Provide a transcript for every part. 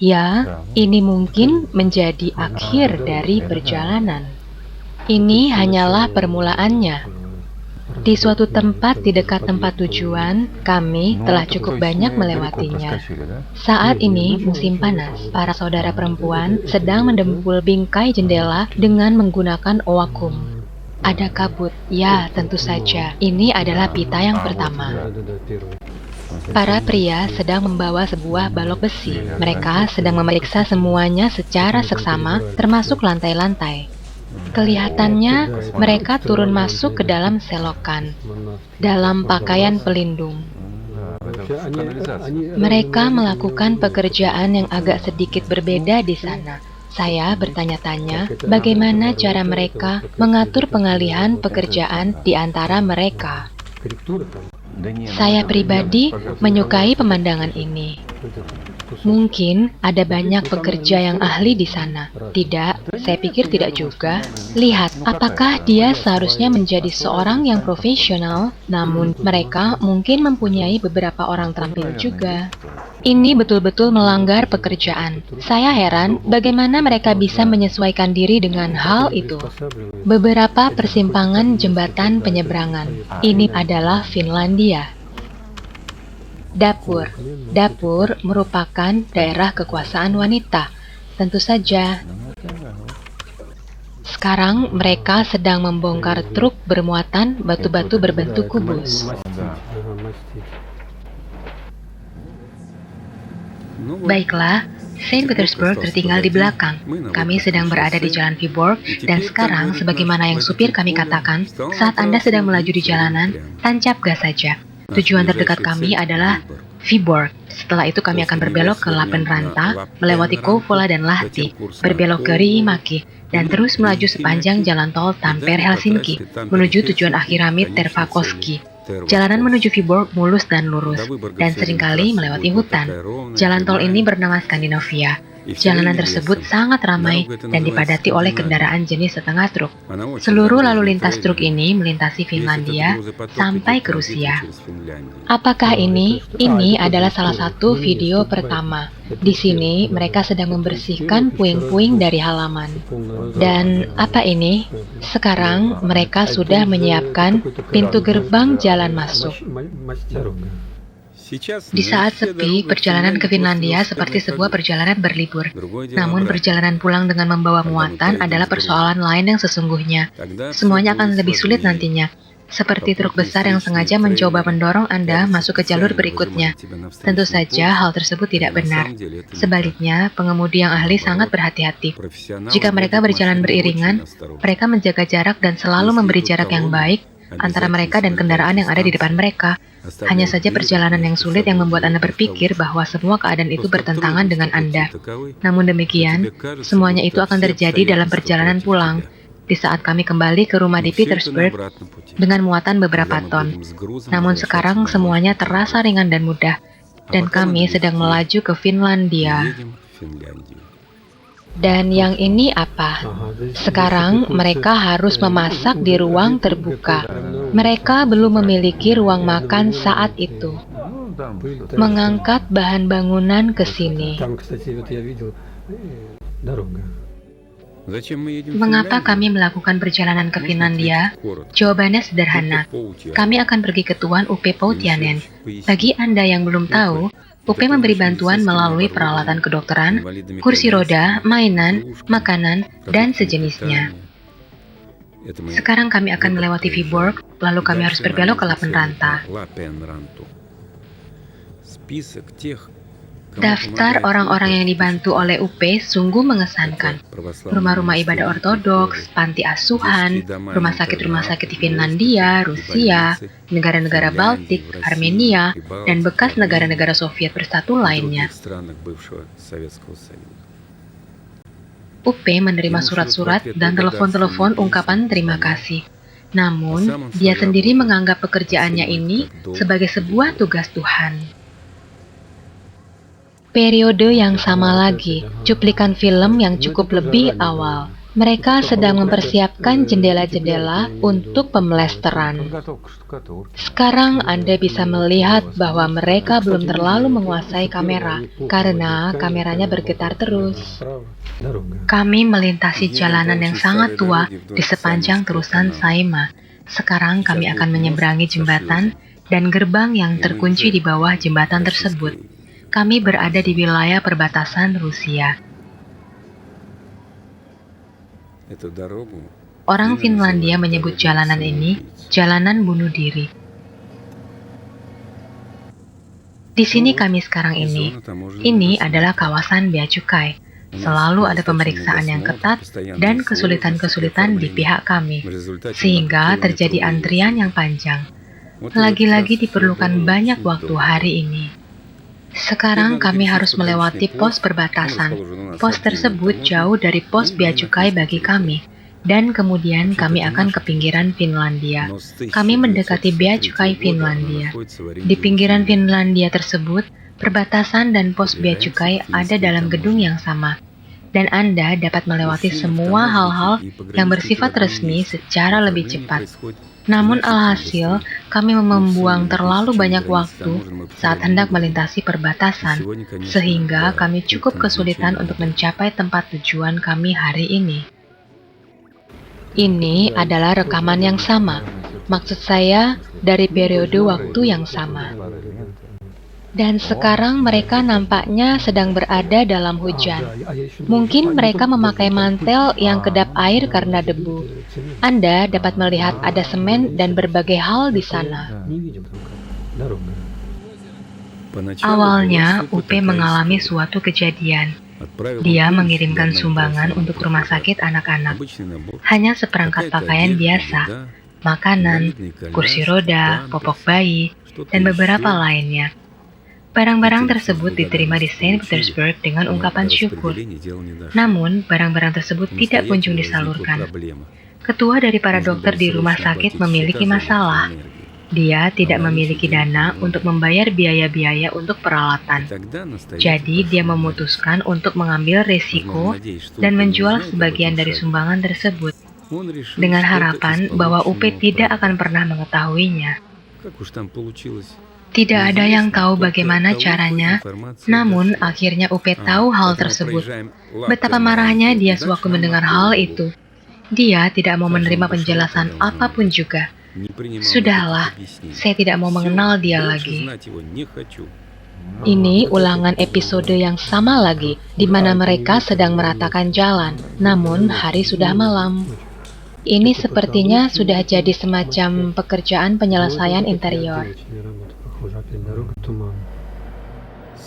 Ya, ini mungkin menjadi akhir dari perjalanan. Ini hanyalah permulaannya. Di suatu tempat di dekat tempat tujuan, kami telah cukup banyak melewatinya. Saat ini musim panas, para saudara perempuan sedang mendempul bingkai jendela dengan menggunakan owakum. Ada kabut, ya tentu saja, ini adalah pita yang pertama. Para pria sedang membawa sebuah balok besi. Mereka sedang memeriksa semuanya secara seksama, termasuk lantai-lantai. Kelihatannya mereka turun masuk ke dalam selokan, dalam pakaian pelindung. Mereka melakukan pekerjaan yang agak sedikit berbeda di sana. Saya bertanya-tanya bagaimana cara mereka mengatur pengalihan pekerjaan di antara mereka. Saya pribadi menyukai pemandangan ini. Mungkin ada banyak pekerja yang ahli di sana. Tidak, saya pikir tidak juga. Lihat, apakah dia seharusnya menjadi seorang yang profesional, namun mereka mungkin mempunyai beberapa orang terampil juga. Ini betul-betul melanggar pekerjaan. Saya heran bagaimana mereka bisa menyesuaikan diri dengan hal itu. Beberapa persimpangan jembatan penyeberangan. Ini adalah Finlandia. Dapur. Dapur merupakan daerah kekuasaan wanita. Tentu saja. Sekarang mereka sedang membongkar truk bermuatan batu-batu berbentuk kubus. Baiklah, Saint Petersburg tertinggal di belakang. Kami sedang berada di Jalan Viborg, dan sekarang, sebagaimana yang supir kami katakan, saat Anda sedang melaju di jalanan, tancap gas saja. Tujuan terdekat kami adalah Viborg. Setelah itu kami akan berbelok ke Lappeenranta, melewati Kouvola dan Lahti, berbelok ke Riihimäki, dan terus melaju sepanjang jalan tol Tampere-Helsinki, menuju tujuan akhir kami Tervakoski. Jalanan menuju Viborg mulus dan lurus, dan seringkali melewati hutan. Jalan tol ini bernama Skandinavia. Jalanan tersebut sangat ramai dan dipadati oleh kendaraan jenis setengah truk. Seluruh lalu lintas truk ini melintasi Finlandia sampai ke Rusia. Apakah ini? Ini adalah salah satu video pertama. Di sini mereka sedang membersihkan puing-puing dari halaman. Dan apa ini? Sekarang mereka sudah menyiapkan pintu gerbang jalan masuk. Di saat sepi, perjalanan ke Finlandia seperti sebuah perjalanan berlibur. Namun perjalanan pulang dengan membawa muatan adalah persoalan lain yang sesungguhnya. Semuanya akan lebih sulit nantinya. Seperti truk besar yang sengaja mencoba mendorong Anda masuk ke jalur berikutnya. Tentu saja hal tersebut tidak benar. Sebaliknya, pengemudi yang ahli sangat berhati-hati. Jika mereka berjalan beriringan, mereka menjaga jarak dan selalu memberi jarak yang baik antara mereka dan kendaraan yang ada di depan mereka. Hanya saja perjalanan yang sulit yang membuat Anda berpikir bahwa semua keadaan itu bertentangan dengan Anda. Namun demikian, semuanya itu akan terjadi dalam perjalanan pulang. Di saat kami kembali ke rumah di Petersburg dengan muatan beberapa ton. Namun sekarang semuanya terasa ringan dan mudah, dan kami sedang melaju ke Finlandia. Dan yang ini apa? Sekarang mereka harus memasak di ruang terbuka. Mereka belum memiliki ruang makan saat itu. Mengangkat bahan bangunan ke sini. Mengapa kami melakukan perjalanan ke Finlandia? Jawabannya sederhana. Kami akan pergi ke Tuan UP Poutiainen. Bagi Anda yang belum tahu, UP memberi bantuan melalui peralatan kedokteran, kursi roda, mainan, makanan, dan sejenisnya. Sekarang kami akan melewati Viborg, lalu kami harus berbelok ke Lappeenranta. Daftar orang-orang yang dibantu oleh UP sungguh mengesankan. Rumah-rumah ibadah ortodoks, panti asuhan, rumah sakit di Finlandia, Rusia, negara-negara Baltik, Armenia, dan bekas negara-negara Soviet bersatu lainnya. UP menerima surat-surat dan telepon-telepon ungkapan terima kasih. Namun, dia sendiri menganggap pekerjaannya ini sebagai sebuah tugas Tuhan. Periode yang sama lagi, cuplikan film yang cukup lebih awal. Mereka sedang mempersiapkan jendela-jendela untuk pemlesteran. Sekarang Anda bisa melihat bahwa mereka belum terlalu menguasai kamera, karena kameranya bergetar terus. Kami melintasi jalanan yang sangat tua di sepanjang terusan Saima. Sekarang kami akan menyeberangi jembatan dan gerbang yang terkunci di bawah jembatan tersebut. Kami berada di wilayah perbatasan Rusia. Orang Finlandia menyebut jalanan ini jalanan bunuh diri. Di sini kami sekarang ini adalah kawasan bea cukai. Selalu ada pemeriksaan yang ketat dan kesulitan-kesulitan di pihak kami, sehingga terjadi antrian yang panjang. Lagi-lagi diperlukan banyak waktu hari ini. Sekarang kami harus melewati pos perbatasan. Pos tersebut jauh dari pos bea cukai bagi kami, dan kemudian kami akan ke pinggiran Finlandia. Kami mendekati bea cukai Finlandia. Di pinggiran Finlandia tersebut, perbatasan dan pos bea cukai ada dalam gedung yang sama, dan Anda dapat melewati semua hal-hal yang bersifat resmi secara lebih cepat. Namun alhasil, kami membuang terlalu banyak waktu saat hendak melintasi perbatasan, sehingga kami cukup kesulitan untuk mencapai tempat tujuan kami hari ini. Ini adalah rekaman yang sama, maksud saya dari periode waktu yang sama. Dan sekarang mereka nampaknya sedang berada dalam hujan. Mungkin mereka memakai mantel yang kedap air karena debu. Anda dapat melihat ada semen dan berbagai hal di sana. Awalnya, UP mengalami suatu kejadian. Dia mengirimkan sumbangan untuk rumah sakit anak-anak. Hanya seperangkat pakaian biasa, makanan, kursi roda, popok bayi, dan beberapa lainnya. Barang-barang tersebut diterima di Saint Petersburg dengan ungkapan syukur. Namun, barang-barang tersebut tidak kunjung disalurkan. Ketua dari para dokter di rumah sakit memiliki masalah. Dia tidak memiliki dana untuk membayar biaya-biaya untuk peralatan. Jadi, dia memutuskan untuk mengambil risiko dan menjual sebagian dari sumbangan tersebut, dengan harapan bahwa UP tidak akan pernah mengetahuinya. Tidak ada yang tahu bagaimana caranya, namun akhirnya UP tahu hal tersebut. Betapa marahnya dia sewaktu mendengar hal itu. Dia tidak mau menerima penjelasan apapun juga. Sudahlah, saya tidak mau mengenal dia lagi. Ini ulangan episode yang sama lagi, di mana mereka sedang meratakan jalan, namun hari sudah malam. Ini sepertinya sudah jadi semacam pekerjaan penyelesaian interior.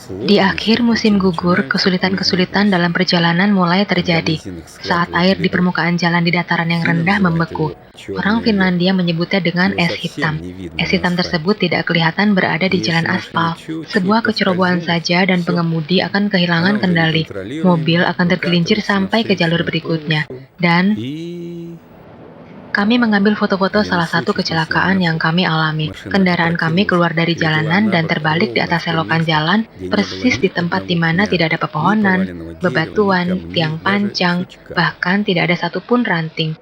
Di akhir musim gugur, kesulitan-kesulitan dalam perjalanan mulai terjadi. Saat air di permukaan jalan di dataran yang rendah membeku, orang Finlandia menyebutnya dengan es hitam. Es hitam tersebut tidak kelihatan berada di jalan aspal. Sebuah kecerobohan saja dan pengemudi akan kehilangan kendali. Mobil akan tergelincir sampai ke jalur berikutnya. Dan kami mengambil foto-foto salah satu kecelakaan yang kami alami. Kendaraan kami keluar dari jalanan dan terbalik di atas selokan jalan, persis di tempat di mana tidak ada pepohonan, bebatuan, tiang pancang, bahkan tidak ada satupun ranting.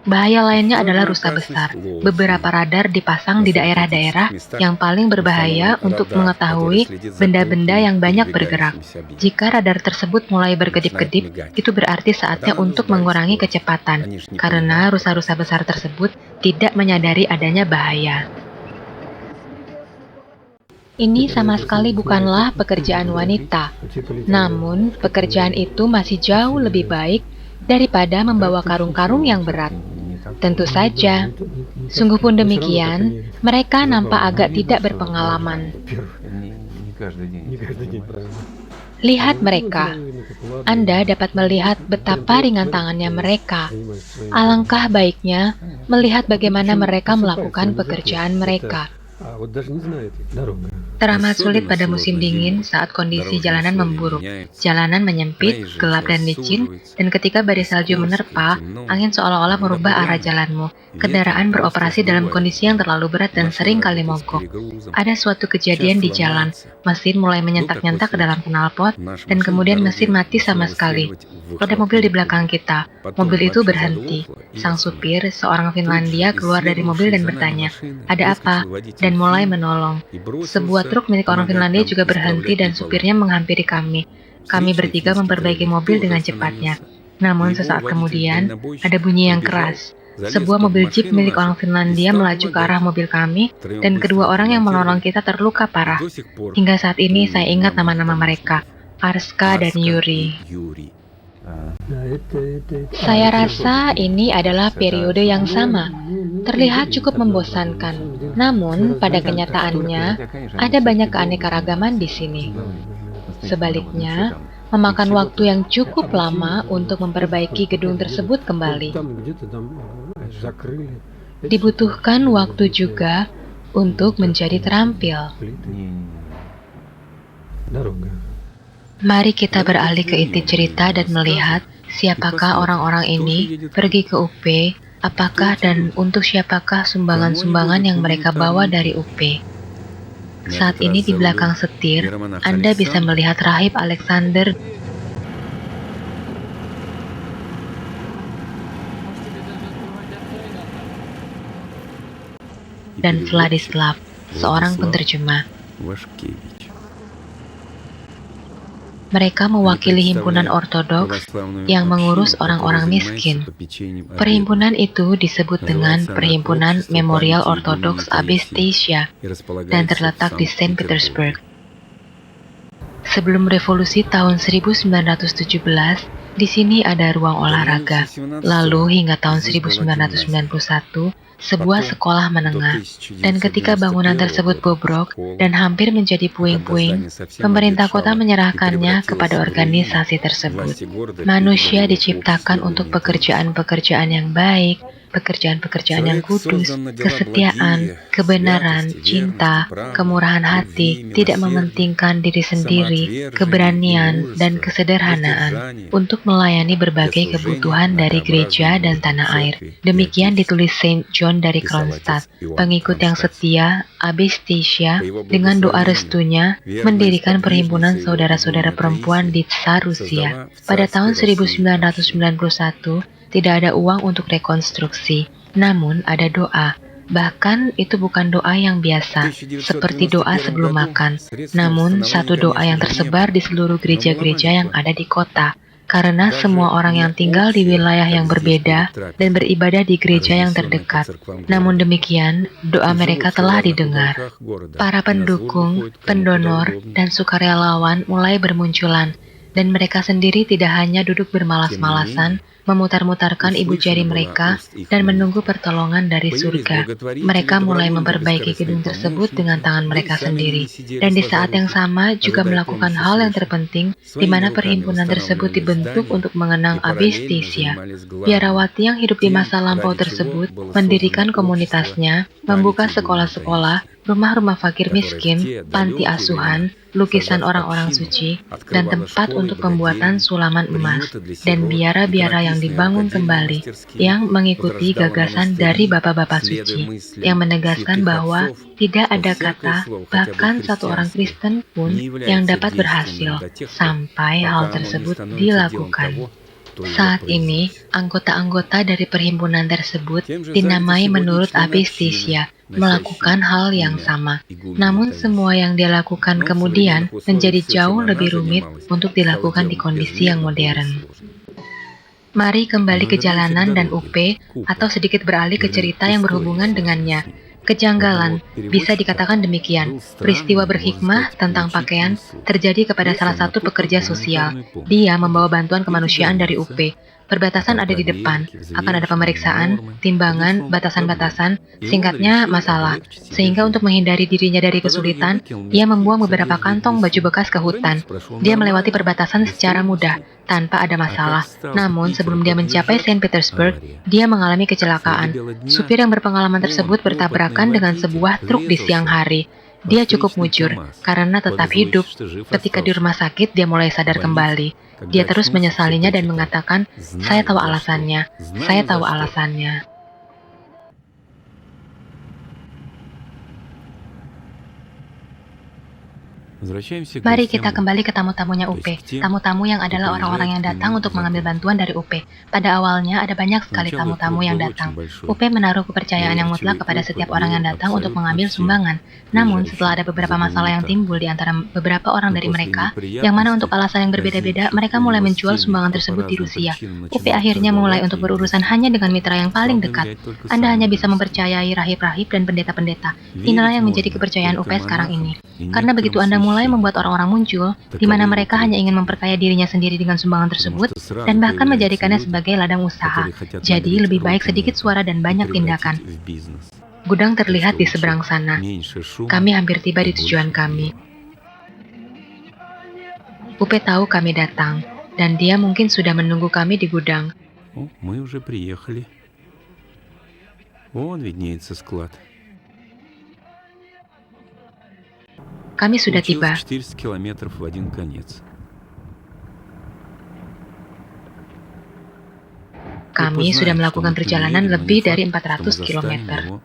Bahaya lainnya adalah rusa besar. Beberapa radar dipasang di daerah-daerah yang paling berbahaya untuk mengetahui benda-benda yang banyak bergerak. Jika radar tersebut mulai berkedip-kedip, itu berarti saatnya untuk mengurangi kecepatan, karena rusa-rusa besar tersebut tidak menyadari adanya bahaya. Ini sama sekali bukanlah pekerjaan wanita, namun pekerjaan itu masih jauh lebih baik daripada membawa karung-karung yang berat. Tentu saja, sungguh pun demikian, mereka nampak agak tidak berpengalaman. Lihat mereka. Anda dapat melihat betapa ringan tangannya mereka. Alangkah baiknya melihat bagaimana mereka melakukan pekerjaan mereka. Teramat sulit pada musim dingin saat kondisi jalanan memburuk. Jalanan menyempit, gelap dan licin, dan ketika badai salju menerpa, angin seolah-olah merubah arah jalanmu. Kendaraan beroperasi dalam kondisi yang terlalu berat dan sering kali mogok. Ada suatu kejadian di jalan, mesin mulai menyentak-nyentak ke dalam knalpot, dan kemudian mesin mati sama sekali. Ada mobil di belakang kita. Mobil itu berhenti. Sang supir, seorang Finlandia, keluar dari mobil dan bertanya, "Ada apa?" dan mulai menolong. Sebuah truk milik orang Finlandia juga berhenti dan supirnya menghampiri kami. Kami bertiga memperbaiki mobil dengan cepatnya. Namun sesaat kemudian, ada bunyi yang keras. Sebuah mobil jeep milik orang Finlandia melaju ke arah mobil kami, dan kedua orang yang menolong kita terluka parah. Hingga saat ini saya ingat nama-nama mereka, Arska dan Yuri. Saya rasa ini adalah periode yang sama. Terlihat cukup membosankan. Namun, pada kenyataannya, ada banyak keanekaragaman di sini. Sebaliknya, memakan waktu yang cukup lama untuk memperbaiki gedung tersebut kembali. Dibutuhkan waktu juga untuk menjadi terampil. Mari kita beralih ke inti cerita dan melihat siapakah orang-orang ini, pergi ke UP, apakah dan untuk siapakah sumbangan-sumbangan yang mereka bawa dari UP. Saat ini di belakang setir, Anda bisa melihat Rahib Alexander dan Vladislav, seorang penterjemah. Mereka mewakili himpunan ortodoks yang mengurus orang-orang miskin. Perhimpunan itu disebut dengan Perhimpunan Memorial Ortodoks Abestia dan terletak di Saint Petersburg. Sebelum revolusi tahun 1917, di sini ada ruang olahraga. Lalu hingga tahun 1991, sebuah sekolah menengah. Dan ketika bangunan tersebut bobrok dan hampir menjadi puing-puing, pemerintah kota menyerahkannya kepada organisasi tersebut. Manusia diciptakan untuk pekerjaan-pekerjaan yang baik, pekerjaan-pekerjaan yang kudus, kesetiaan, kebenaran, cinta, kemurahan hati, tidak mementingkan diri sendiri, keberanian, dan kesederhanaan untuk melayani berbagai kebutuhan dari gereja dan tanah air. Demikian ditulis Saint John dari Kronstadt. Pengikut yang setia, Abestia, dengan doa restunya, mendirikan perhimpunan saudara-saudara perempuan di Tsar Rusia. Pada tahun 1991, tidak ada uang untuk rekonstruksi, namun ada doa. Bahkan itu bukan doa yang biasa, seperti doa sebelum makan, namun satu doa yang tersebar di seluruh gereja-gereja yang ada di kota. Karena semua orang yang tinggal di wilayah yang berbeda dan beribadah di gereja yang terdekat. Namun demikian, doa mereka telah didengar. Para pendukung, pendonor, dan sukarelawan mulai bermunculan. Dan mereka sendiri tidak hanya duduk bermalas-malasan, memutar-mutarkan ibu jari mereka, dan menunggu pertolongan dari surga. Mereka mulai memperbaiki gedung tersebut dengan tangan mereka sendiri. Dan di saat yang sama juga melakukan hal yang terpenting, di mana perhimpunan tersebut dibentuk untuk mengenang Abestia. Biarawati yang hidup di masa lampau tersebut mendirikan komunitasnya, membuka sekolah-sekolah, rumah-rumah fakir miskin, panti asuhan, lukisan orang-orang suci, dan tempat untuk pembuatan sulaman emas, dan biara-biara yang dibangun kembali, yang mengikuti gagasan dari Bapak-Bapak suci, yang menegaskan bahwa tidak ada kata, bahkan satu orang Kristen pun yang dapat berhasil, sampai hal tersebut dilakukan. Saat ini, anggota-anggota dari perhimpunan tersebut dinamai menurut Abestia, melakukan hal yang sama. Namun semua yang dia lakukan kemudian menjadi jauh lebih rumit untuk dilakukan di kondisi yang modern. Mari kembali ke jalanan dan UP, atau sedikit beralih ke cerita yang berhubungan dengannya. Kejanggalan, bisa dikatakan demikian. Peristiwa berhikmah tentang pakaian terjadi kepada salah satu pekerja sosial. Dia membawa bantuan kemanusiaan dari UP. Perbatasan ada di depan, akan ada pemeriksaan, timbangan, batasan-batasan, singkatnya masalah. Sehingga untuk menghindari dirinya dari kesulitan, ia membuang beberapa kantong baju bekas ke hutan. Dia melewati perbatasan secara mudah, tanpa ada masalah. Namun sebelum dia mencapai Saint Petersburg, dia mengalami kecelakaan. Supir yang berpengalaman tersebut bertabrakan dengan sebuah truk di siang hari. Dia cukup mujur, karena tetap hidup. Ketika di rumah sakit, dia mulai sadar kembali. Dia terus menyesalinya dan mengatakan, "Saya tahu alasannya, saya tahu alasannya." Mari kita kembali ke tamu-tamunya UP. Tamu-tamu yang adalah orang-orang yang datang untuk mengambil bantuan dari UP. Pada awalnya ada banyak sekali tamu-tamu yang datang. UP menaruh kepercayaan yang mutlak kepada setiap orang yang datang untuk mengambil sumbangan. Namun setelah ada beberapa masalah yang timbul di antara beberapa orang dari mereka, yang mana untuk alasan yang berbeda-beda, mereka mulai menjual sumbangan tersebut di Rusia. UP akhirnya mulai untuk berurusan hanya dengan mitra yang paling dekat. Anda hanya bisa mempercayai rahib-rahib dan pendeta-pendeta. Inilah yang menjadi kepercayaan UP sekarang ini. Karena begitu Anda mulai membuat orang-orang muncul, di mana mereka hanya ingin memperkaya dirinya sendiri dengan sumbangan tersebut, dan bahkan menjadikannya sebagai ladang usaha. Jadi, lebih baik sedikit suara dan banyak tindakan. Gudang terlihat di seberang sana. Kami hampir tiba di tujuan kami. Upe tahu kami datang, dan dia mungkin sudah menunggu kami di gudang. Мы уже приехали. Вон виднеется склад. Kami sudah tiba. 400 километров в один конец. Kami sudah melakukan perjalanan lebih dari 400 kilometer.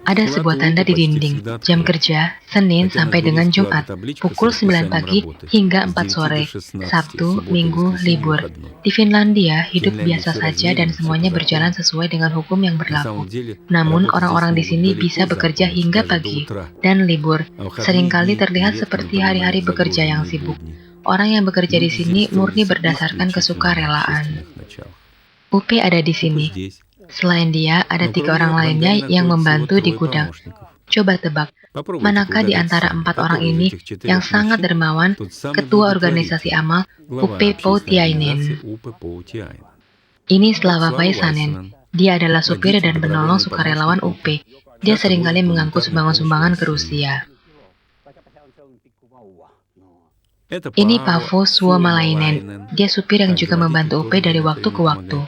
Ada sebuah tanda di dinding, jam kerja, Senin sampai dengan Jumat, pukul 9 pagi hingga 4 sore, Sabtu, Minggu, libur. Di Finlandia, hidup biasa saja dan semuanya berjalan sesuai dengan hukum yang berlaku. Namun, orang-orang di sini bisa bekerja hingga pagi dan libur. Seringkali terlihat seperti hari-hari bekerja yang sibuk. Orang yang bekerja di sini murni berdasarkan kesukarelaan. Upe ada di sini. Selain dia, ada 3 orang lainnya yang membantu di gudang. Coba tebak, manakah di antara 4 orang ini yang sangat dermawan, ketua organisasi amal, Upe Poutiainen. Ini Slava Vaisanen. Dia adalah supir dan penolong sukarelawan Upe. Dia seringkali mengangkut sumbangan-sumbangan ke Rusia. Ini Paavo Suomalainen. Dia supir yang juga membantu Upe dari waktu ke waktu.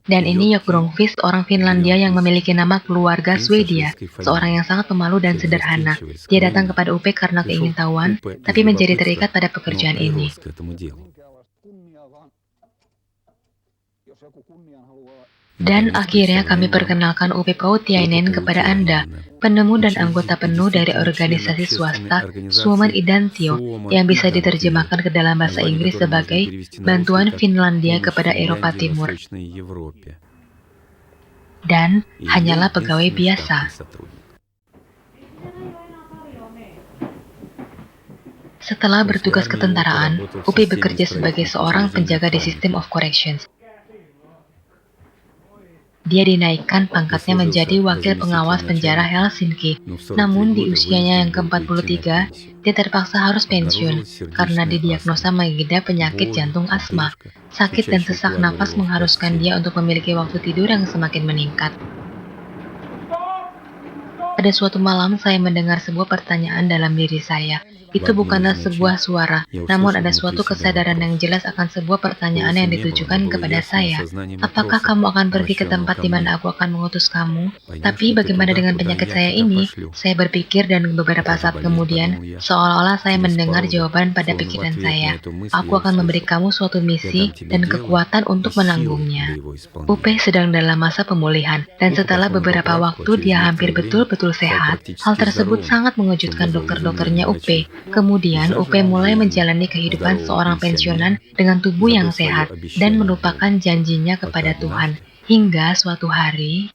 Dan ini Yok Grönqvist, orang Finlandia yang memiliki nama keluarga Swedia, seorang yang sangat pemalu dan sederhana. Dia datang kepada UP karena keingintahuan, tapi menjadi terikat pada pekerjaan ini. Dan akhirnya kami perkenalkan Upe Poutiainen kepada Anda, penemu dan anggota penuh dari organisasi swasta Suomen Identio yang bisa diterjemahkan ke dalam bahasa Inggris sebagai Bantuan Finlandia kepada Eropa Timur. Dan hanyalah pegawai biasa. Setelah bertugas ketentaraan, Upe bekerja sebagai seorang penjaga di System of Corrections. Dia dinaikkan pangkatnya menjadi wakil pengawas penjara Helsinki. Namun di usianya yang ke-43, dia terpaksa harus pensiun karena didiagnosa mengidap penyakit jantung asma. Sakit dan sesak napas mengharuskan dia untuk memiliki waktu tidur yang semakin meningkat. Pada suatu malam saya mendengar sebuah pertanyaan dalam diri saya. Itu bukanlah sebuah suara, namun ada suatu kesadaran yang jelas akan sebuah pertanyaan yang ditujukan kepada saya. Apakah kamu akan pergi ke tempat di mana aku akan mengutus kamu? Tapi bagaimana dengan penyakit saya ini? Saya berpikir dan beberapa saat kemudian, seolah-olah saya mendengar jawaban pada pikiran saya. Aku akan memberi kamu suatu misi dan kekuatan untuk menanggungnya. Upe sedang dalam masa pemulihan, dan setelah beberapa waktu dia hampir betul-betul sehat. Hal tersebut sangat mengejutkan dokter-dokternya Upe. Kemudian, Upe mulai menjalani kehidupan seorang pensiunan dengan tubuh yang sehat dan melupakan janjinya kepada Tuhan. Hingga suatu hari,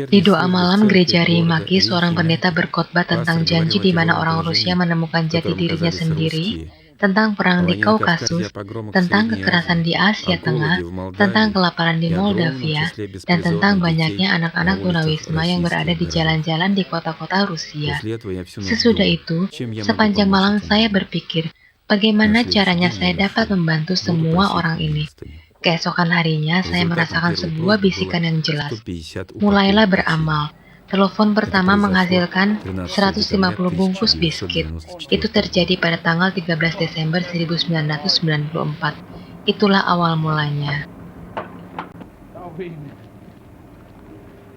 di doa malam gereja Rimaki, seorang pendeta berkhotbah tentang janji di mana orang Rusia menemukan jati dirinya sendiri. tentang perang di Войне на Кавказе, Kaukasus, о погромах в tentang Средней kekerasan Азии, di Asia о Tengah, голоде в tentang Молдавии kelaparan di и огромном Moldavia, числе dan tentang беспризорных banyaknya детей на anak-anak улицах tunawisma yang berada российских di городов. jalan-jalan di kota-kota Rusia. После этого я всю ночь Sesudah думал, itu, чем я могу sepanjang помочь malam этим saya людям. berpikir, На bagaimana следующий caranya день я saya dapat решил, membantu буду semua просить orang ini. милостыню. Keesokan harinya, saya Результатом merasakan первой sebuah просьбы было bisikan yang jelas. 150 Mulailah упаковок печенья. beramal. Telepon Это pertama произошло menghasilkan 13 декабря 150 bungkus biskuit. Itu 1994 terjadi года. pada tanggal 13 Desember 1994. Itulah awal mulanya.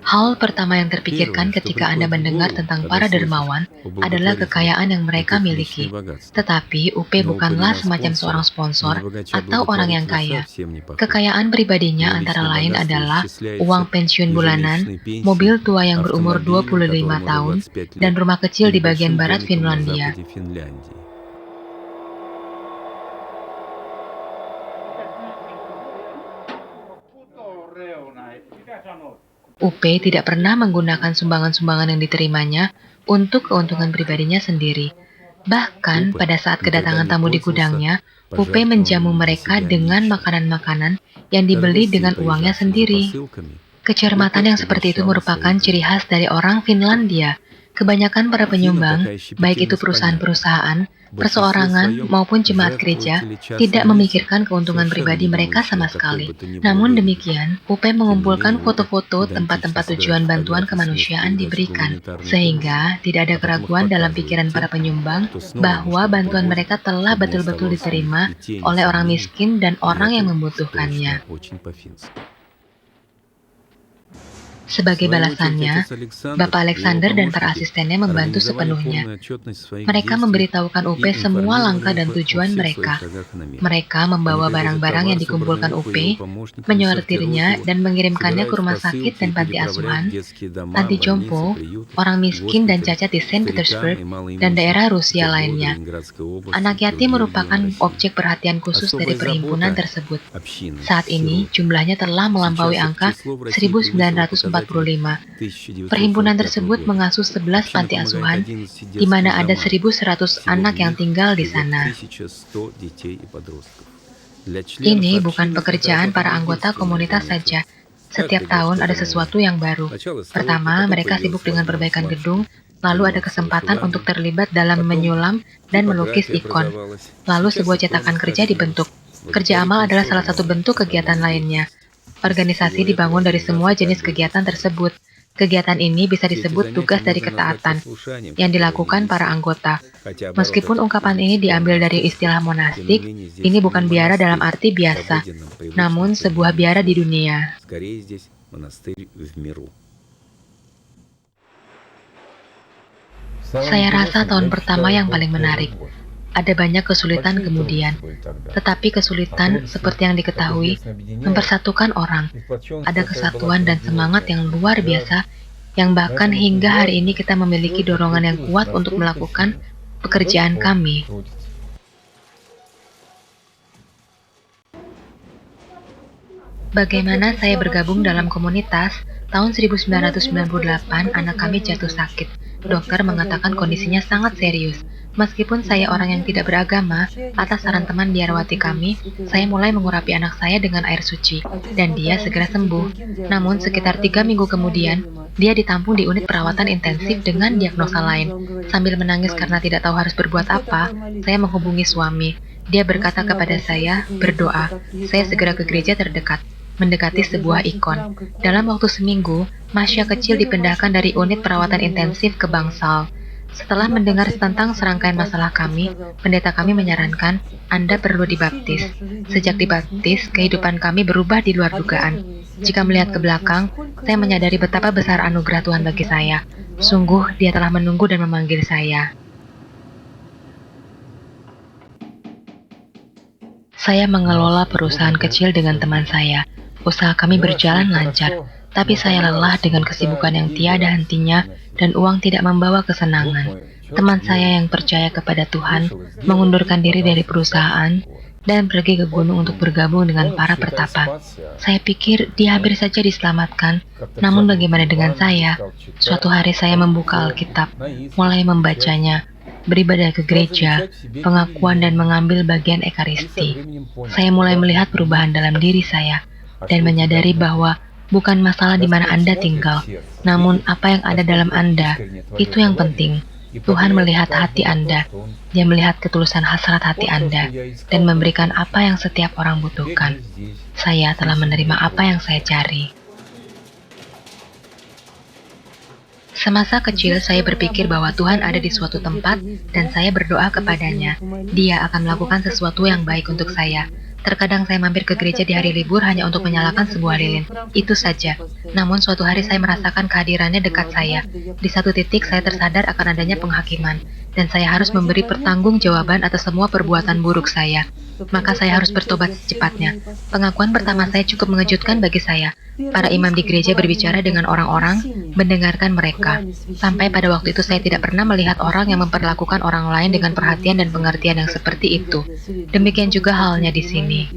Hal pertama yang terpikirkan Первое, что ketika Anda приходит в mendengar голову, tentang когда para слышишь dermawan о adalah благотворителях, kekayaan yang это mereka их miliki. личные богатства. Tetapi UP Но bukanlah упоминать semacam seorang спонсора sponsor на богача atau orang yang благотворителя kaya. совсем не похож. Kekayaan pribadinya Его antara личное lain богатство adalah исчисляется uang pensiun bulanan, ежемесячной пенсией, mobil tua yang berumur автомобилем, 25 которому уже tahun, 25 dan лет, rumah и kecil di bagian небольшим barat домиком на Finlandia. западе Финляндии. UP tidak pernah menggunakan sumbangan-sumbangan yang diterimanya untuk keuntungan pribadinya sendiri. Bahkan pada saat kedatangan tamu di gudangnya, UP menjamu mereka dengan makanan-makanan yang dibeli dengan uangnya sendiri. Kecermatan yang seperti itu merupakan ciri khas dari orang Finlandia. Kebanyakan para penyumbang, baik itu perusahaan-perusahaan, perseorangan, maupun jemaat gereja, tidak memikirkan keuntungan pribadi mereka sama sekali. Namun demikian, UP mengumpulkan foto-foto tempat-tempat tujuan bantuan kemanusiaan diberikan, sehingga tidak ada keraguan dalam pikiran para penyumbang bahwa bantuan mereka telah betul-betul diterima oleh orang miskin dan orang yang membutuhkannya. Sebagai balasannya, Bapak Alexander dan para asistennya membantu sepenuhnya. Mereka memberitahukan UP semua langkah dan tujuan mereka. Mereka membawa barang-barang yang dikumpulkan UP, menyortirnya dan mengirimkannya ke rumah sakit dan panti asuhan, panti jompo, orang miskin dan cacat di Saint Petersburg, dan daerah Rusia lainnya. Anak yatim merupakan objek perhatian khusus dari perhimpunan tersebut. Saat ini, jumlahnya telah melampaui angka 1945. Perhimpunan tersebut mengasuh 11 panti asuhan, di mana ada 1.100 anak yang tinggal di sana. Ini bukan pekerjaan para anggota komunitas saja. Setiap tahun ada sesuatu yang baru. Pertama, mereka sibuk dengan perbaikan gedung, lalu ada kesempatan untuk terlibat dalam menyulam dan melukis ikon. Lalu sebuah cetakan kerja dibentuk. Kerja amal adalah salah satu bentuk kegiatan lainnya. Organisasi dibangun dari semua jenis kegiatan tersebut. Kegiatan ini bisa disebut tugas dari ketaatan yang dilakukan para anggota. Meskipun ungkapan ini diambil dari istilah monastik, ini bukan biara dalam arti biasa, namun sebuah biara di dunia. Saya rasa tahun pertama yang paling menarik. Ada banyak kesulitan kemudian, tetapi kesulitan seperti yang diketahui mempersatukan orang. Ada kesatuan dan semangat yang luar biasa yang bahkan hingga hari ini kita memiliki dorongan yang kuat untuk melakukan pekerjaan kami. Bagaimana saya bergabung dalam komunitas? Tahun 1998, anak kami jatuh sakit. Dokter mengatakan kondisinya sangat serius. Meskipun saya orang yang tidak beragama, atas saran teman biarawati kami, saya mulai mengurapi anak saya dengan air suci, dan dia segera sembuh. Namun sekitar 3 minggu kemudian, dia ditampung di unit perawatan intensif dengan diagnosa lain. Sambil menangis karena tidak tahu harus berbuat apa, saya menghubungi suami. Dia berkata kepada saya, berdoa. Saya segera ke gereja terdekat, mendekati sebuah ikon. Dalam waktu seminggu, Masya kecil dipindahkan dari unit perawatan intensif ke bangsal. Setelah mendengar tentang serangkaian masalah kami, pendeta kami menyarankan, Anda perlu dibaptis. Sejak dibaptis, kehidupan kami berubah di luar dugaan. Jika melihat ke belakang, saya menyadari betapa besar anugerah Tuhan bagi saya. Sungguh, Dia telah menunggu dan memanggil saya. Saya mengelola perusahaan kecil dengan teman saya. Usaha kami berjalan lancar, tapi saya lelah dengan kesibukan yang tiada hentinya dan uang tidak membawa kesenangan. Teman saya yang percaya kepada Tuhan mengundurkan diri dari perusahaan dan pergi ke gunung untuk bergabung dengan para pertapa. Saya pikir dia hampir saja diselamatkan, namun bagaimana dengan saya? Suatu hari saya membuka Alkitab, mulai membacanya. beribadah ke gereja, pengakuan dan mengambil bagian ekaristi. Saya mulai melihat perubahan dalam diri saya dan menyadari bahwa bukan masalah di mana Anda tinggal, namun apa yang ada dalam Anda, itu yang penting. Tuhan melihat hati Anda, Dia melihat ketulusan hasrat hati Anda, dan memberikan apa yang setiap orang butuhkan. Saya telah menerima apa yang saya cari. Semasa kecil, saya berpikir bahwa Tuhan ada di suatu tempat, dan saya berdoa kepadanya. Dia akan melakukan sesuatu yang baik untuk saya. Terkadang saya mampir ke gereja di hari libur hanya untuk menyalakan sebuah lilin. Itu saja. Namun suatu hari saya merasakan kehadirannya dekat saya. Di satu titik saya tersadar akan adanya penghakiman, dan saya harus memberi pertanggungjawaban atas semua perbuatan buruk saya. Maka saya harus bertobat secepatnya. Pengakuan pertama saya cukup mengejutkan bagi saya. Para imam di gereja berbicara dengan orang-orang, mendengarkan mereka. Sampai pada waktu itu saya tidak pernah melihat orang yang memperlakukan orang lain dengan perhatian dan pengertian yang seperti itu. Demikian juga halnya di sini.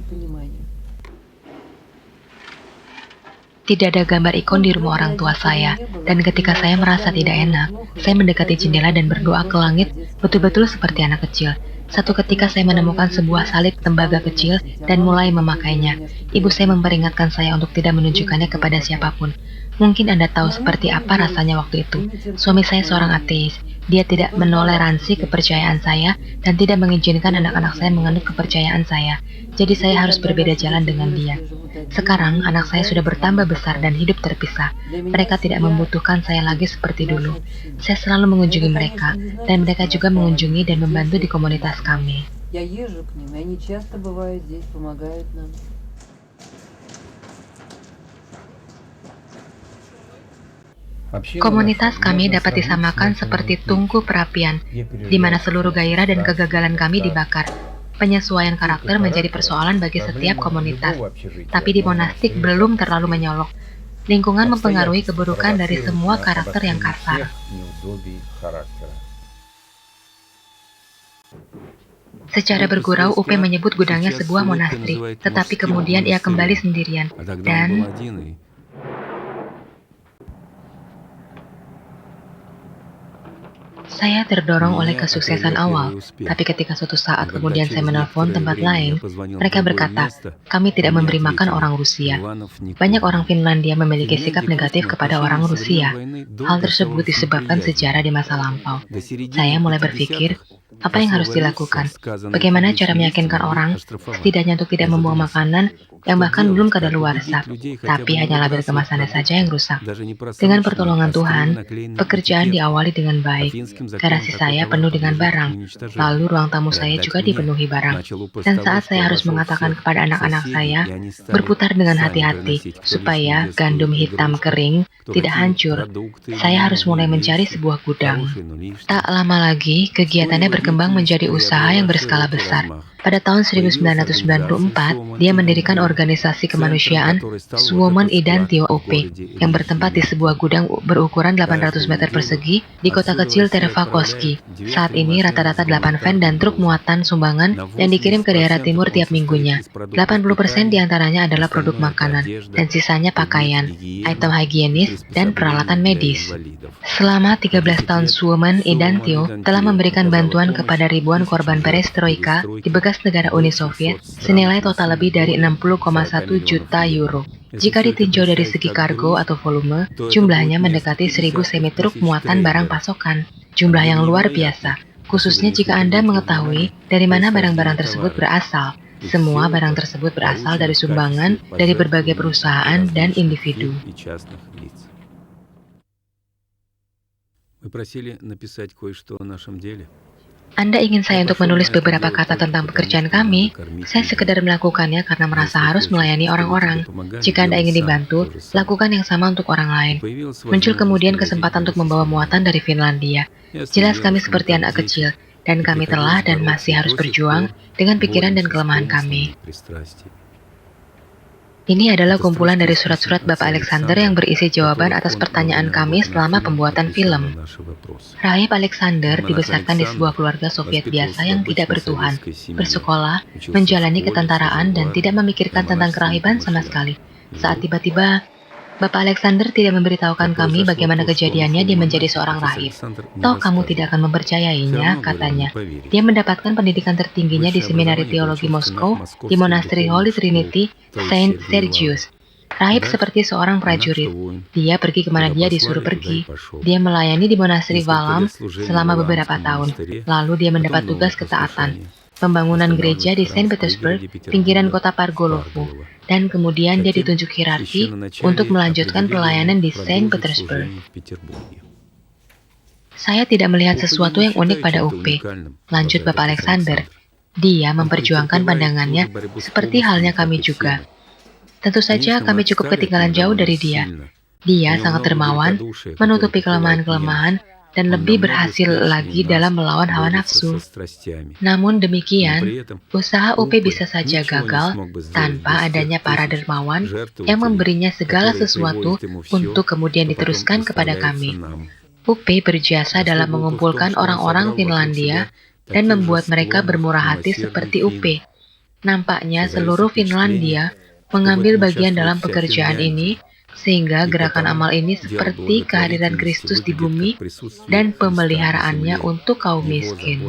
Tidak ada gambar ikon di rumah orang tua saya, dan ketika saya merasa tidak enak, saya mendekati jendela dan berdoa ke langit, betul-betul seperti anak kecil. Satu ketika saya menemukan sebuah salib tembaga kecil dan mulai memakainya. Ibu saya memperingatkan saya untuk tidak menunjukkannya kepada siapapun. Mungkin Anda tahu seperti apa rasanya waktu itu. Suami saya seorang ateis. Dia tidak menoleransi kepercayaan saya dan tidak mengizinkan anak-anak saya menganut kepercayaan saya. Jadi saya harus berbeda jalan dengan dia. Sekarang anak saya sudah bertambah besar dan hidup terpisah. Mereka tidak membutuhkan saya lagi seperti dulu. Saya selalu mengunjungi mereka, dan mereka juga mengunjungi dan membantu di komunitas kami. Komunitas kami dapat disamakan seperti tungku perapian, di mana seluruh gairah dan kegagalan kami dibakar. Penyesuaian karakter menjadi persoalan bagi setiap komunitas, tapi di monastik belum terlalu menyolok. Lingkungan mempengaruhi keburukan dari semua karakter yang kasar. Secara bergurau, UP menyebut gudangnya sebuah monastri, tetapi kemudian ia kembali sendirian, dan saya terdorong oleh kesuksesan awal, tapi ketika suatu saat kemudian saya menelpon tempat lain, mereka berkata, kami tidak memberi makan orang Rusia. Banyak orang Finlandia memiliki sikap negatif kepada orang Rusia. Hal tersebut disebabkan sejarah di masa lampau. Saya mulai berpikir, apa yang harus dilakukan? Bagaimana cara meyakinkan orang, setidaknya untuk tidak membuang makanan yang bahkan belum kadaluarsa, tapi hanya label kemasannya saja yang rusak. Dengan pertolongan Tuhan, pekerjaan diawali dengan baik. Garasi saya penuh dengan barang, lalu ruang tamu saya juga dipenuhi barang. Dan saat saya harus mengatakan kepada anak-anak saya, berputar dengan hati-hati, supaya gandum hitam kering tidak hancur, saya harus mulai mencari sebuah gudang. Tak lama lagi, kegiatannya berkembang menjadi usaha yang berskala besar. Pada tahun 1994, dia mendirikan organisasi kemanusiaan Suomen Idantio OP yang bertempat di sebuah gudang berukuran 800 meter persegi di kota kecil Tervakoski. Saat ini rata-rata 8 van dan truk muatan sumbangan yang dikirim ke daerah timur tiap minggunya. 80% diantaranya adalah produk makanan dan sisanya pakaian, item higienis, dan peralatan medis. Selama 13 tahun Suomen Idantio telah memberikan bantuan kepada ribuan korban perestroika di bekas negara Uni Soviet senilai total lebih dari 60,1 juta euro. Jika ditinjau dari segi kargo atau volume, jumlahnya mendekati 1.000 semi-truk muatan barang pasokan. Jumlah yang luar biasa, khususnya jika Anda mengetahui dari mana barang-barang tersebut berasal. Semua barang tersebut berasal dari sumbangan dari berbagai perusahaan dan individu. Anda ingin saya untuk menulis beberapa kata tentang pekerjaan kami? Saya sekedar melakukannya karena merasa harus melayani orang-orang. Jika Anda ingin dibantu, lakukan yang sama untuk orang lain. Muncul kemudian kesempatan untuk membawa muatan dari Finlandia. Jelas kami seperti anak kecil, dan kami telah dan masih harus berjuang dengan pikiran dan kelemahan kami. Ini adalah kumpulan dari surat-surat Bapak Alexander yang berisi jawaban atas pertanyaan kami selama pembuatan film. Rahib Alexander dibesarkan di sebuah keluarga Soviet biasa yang tidak bertuhan, bersekolah, menjalani ketentaraan, dan tidak memikirkan tentang kerahiban sama sekali. Saat tiba-tiba, Bapak Alexander tidak memberitahukan kami bagaimana kejadiannya dia menjadi seorang rahib. Toh kamu tidak akan mempercayainya, katanya. Dia mendapatkan pendidikan tertingginya di Seminari Teologi Moskow, di Monasteri Holy Trinity, Saint Sergius. Rahib seperti seorang prajurit. Dia pergi kemana dia disuruh pergi. Dia melayani di Monasteri Valam selama beberapa tahun. Lalu dia mendapat tugas ketaatan. Pembangunan gereja di Saint Petersburg, pinggiran kota Pargolovo, dan kemudian dia ditunjuk hierarki untuk melanjutkan pelayanan di Saint Petersburg. Saya tidak melihat sesuatu yang unik pada UP, lanjut Bapak Alexander. Dia memperjuangkan pandangannya seperti halnya kami juga. Tentu saja kami cukup ketinggalan jauh dari dia. Dia sangat dermawan, menutupi kelemahan-kelemahan, dan lebih berhasil lagi dalam melawan hawa nafsu. Namun demikian, usaha UP bisa saja gagal tanpa adanya para dermawan yang memberinya segala sesuatu untuk kemudian diteruskan kepada kami. UP berjasa dalam mengumpulkan orang-orang Finlandia dan membuat mereka bermurah hati seperti UP. Nampaknya seluruh Finlandia mengambil bagian dalam pekerjaan ini, sehingga gerakan amal ini seperti kehadiran Kristus di bumi dan pemeliharaannya untuk kaum miskin.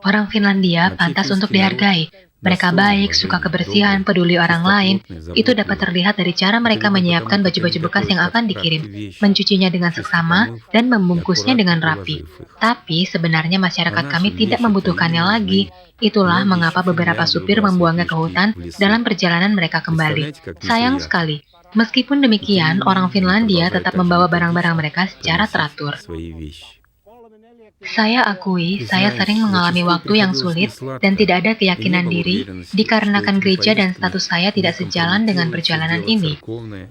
Orang Finlandia pantas untuk dihargai. Mereka baik, suka kebersihan, peduli orang lain. Itu dapat terlihat dari cara mereka menyiapkan baju-baju bekas yang akan dikirim, mencucinya dengan seksama, dan membungkusnya dengan rapi. Tapi sebenarnya masyarakat kami tidak membutuhkannya lagi. Itulah mengapa beberapa supir membuangnya ke hutan dalam perjalanan mereka kembali. Sayang sekali. Meskipun demikian, orang Finlandia tetap membawa barang-barang mereka secara teratur. Saya akui, saya sering mengalami waktu yang sulit dan tidak ada keyakinan diri dikarenakan gereja dan status saya tidak sejalan dengan perjalanan ini.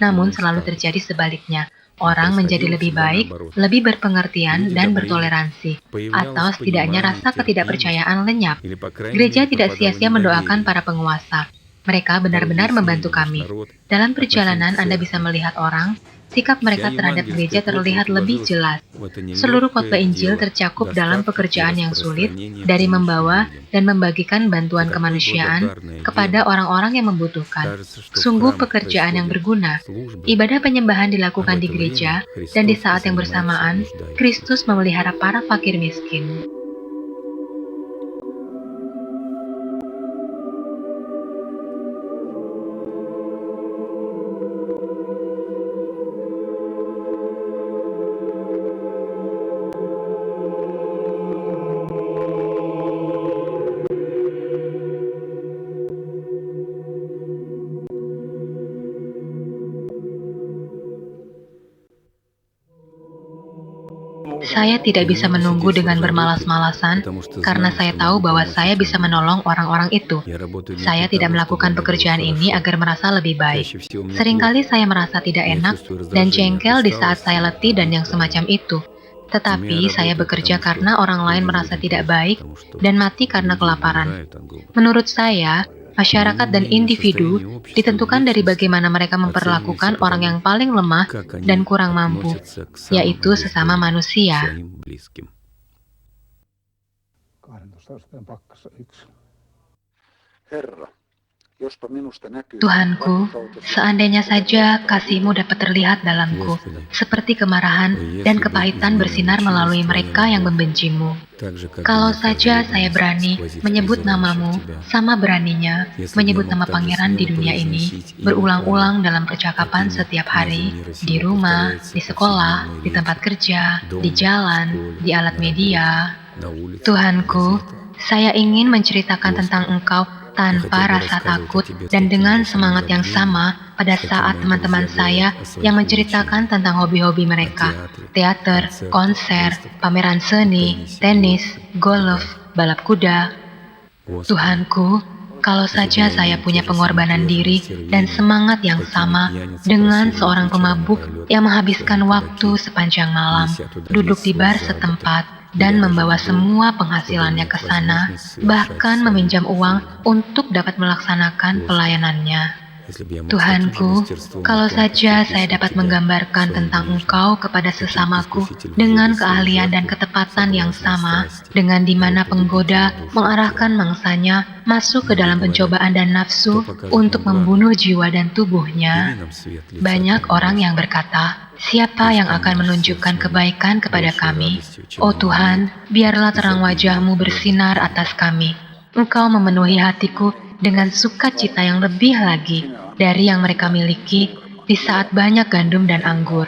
Namun selalu terjadi sebaliknya. Orang menjadi lebih baik, lebih berpengertian dan bertoleransi, atau setidaknya rasa ketidakpercayaan lenyap. Gereja tidak sia-sia mendoakan para penguasa. Mereka benar-benar membantu kami. Dalam perjalanan Anda bisa melihat orang, sikap mereka terhadap gereja terlihat lebih jelas. Seluruh khotbah Injil tercakup dalam pekerjaan yang sulit, dari membawa dan membagikan bantuan kemanusiaan kepada orang-orang yang membutuhkan. Sungguh pekerjaan yang berguna. Ibadah penyembahan dilakukan di gereja, dan di saat yang bersamaan, Kristus memelihara para fakir miskin. Saya tidak bisa menunggu dengan bermalas-malasan karena saya tahu bahwa saya bisa menolong orang-orang itu. Saya tidak melakukan pekerjaan ini agar merasa lebih baik. Seringkali saya merasa tidak enak dan jengkel di saat saya letih dan yang semacam itu. Tetapi saya bekerja karena orang lain merasa tidak baik dan mati karena kelaparan. Menurut saya, masyarakat dan individu ditentukan dari bagaimana mereka memperlakukan orang yang paling lemah dan kurang mampu, yaitu sesama manusia. Tuhanku, seandainya saja kasih-Mu dapat terlihat dalamku, seperti kemarahan dan kepahitan bersinar melalui mereka yang membenci-Mu. Kalau saja saya berani menyebut nama-Mu, sama beraninya menyebut nama pangeran di dunia ini, berulang-ulang dalam percakapan setiap hari, di rumah, di sekolah, di tempat kerja, di jalan, di alat media. Tuhanku, saya ingin menceritakan tentang Engkau tanpa rasa takut dan dengan semangat yang sama pada saat teman-teman saya yang menceritakan tentang hobi-hobi mereka, teater, konser, pameran seni, tenis, golf, balap kuda. Tuhanku, kalau saja saya punya pengorbanan diri dan semangat yang sama dengan seorang pemabuk yang menghabiskan waktu sepanjang malam, duduk di bar setempat, dan membawa semua penghasilannya ke sana, bahkan meminjam uang untuk dapat melaksanakan pelayanannya. Tuhanku, kalau saja saya dapat menggambarkan tentang Engkau kepada sesamaku dengan keahlian dan ketepatan yang sama, dengan di mana penggoda mengarahkan mangsanya masuk ke dalam pencobaan dan nafsu untuk membunuh jiwa dan tubuhnya. Banyak orang yang berkata, siapa yang akan menunjukkan kebaikan kepada kami? Oh Tuhan, biarlah terang wajah-Mu bersinar atas kami. Engkau memenuhi hatiku dengan sukacita yang lebih lagi dari yang mereka miliki di saat banyak gandum dan anggur.